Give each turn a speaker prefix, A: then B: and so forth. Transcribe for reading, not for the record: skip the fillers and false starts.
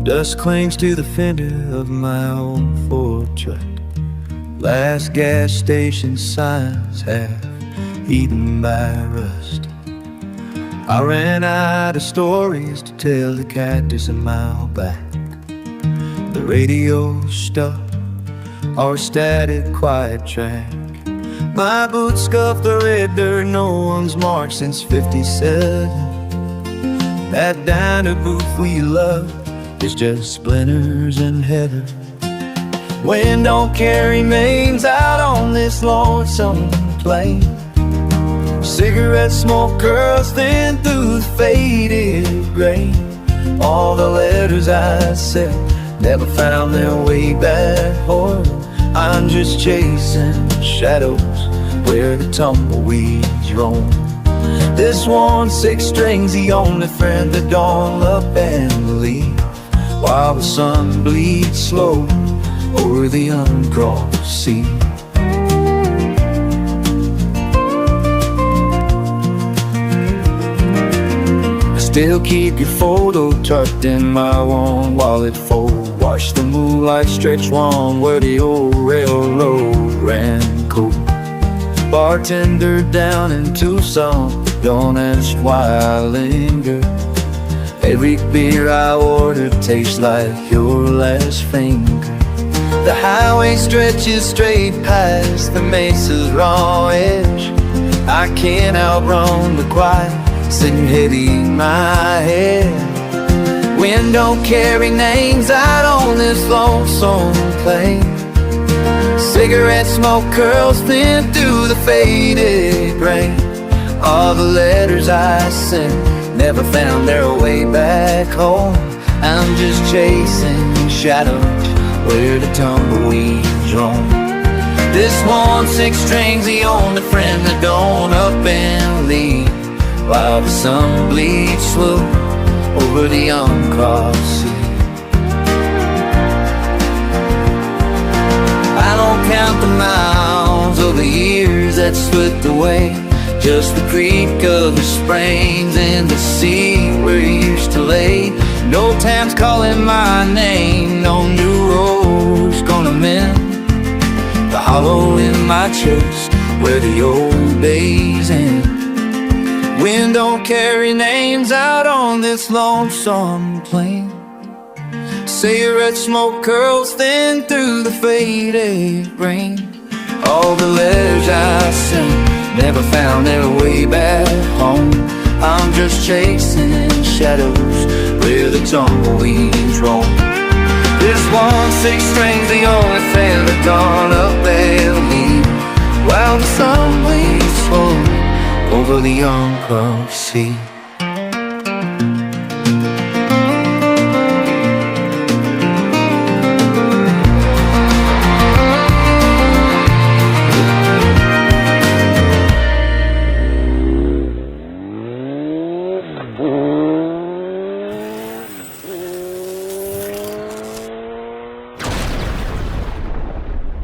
A: Dust clings to the fender of my old Ford truck. Last gas station signs half eaten by rust. I ran out of stories to tell the cactus a mile back. The radio stopped, our static quiet track. My boots scuffed the red dirt no one's marked since 57. That diner booth we loved is just splinters and heather. Wind don't carry names out on this lonesome plain. Cigarette smoke curls thin through the faded grain. All the letters I sent never found their way back home. I'm just chasing shadows where the tumbleweeds roam. This one six string's the only friend that don't up and leave, while the sun bleeds slow over the uncrossed sea. I still keep your photo tucked in my worn wallet fold. Watch the moonlight stretch long where the old railroad ran cold. Bartender down in Tucson, don't ask why I linger. Every beer I order tastes like your last finger. The highway stretches straight past the mesa's raw edge. I can't outrun the quiet sitting heavy in my head. Wind don't carry names out on this lonesome plain. Cigarette smoke curls thin through the faded grain. All the letters I sent never found their way back home. I'm just chasing shadows where the tumbleweeds roam. This one six string's the only friend that don't up and leave, while the sun bleeds slow over the uncrossed sea. I don't count the miles or the years that slipped away, just the creak of the springs and the sea where you used to lay. No town's calling my name, no new road's gonna mend the hollow in my chest where the old days end. Wind don't carry names out on this lonesome plain. Cigarette smoke curls thin through the faded rain. All the letters I sent never found their way back home. I'm just chasing shadows where the tumbleweeds roam. This one six string's the only friend that don't up and leave, while the sun bleeds slow over the uncrossed sea.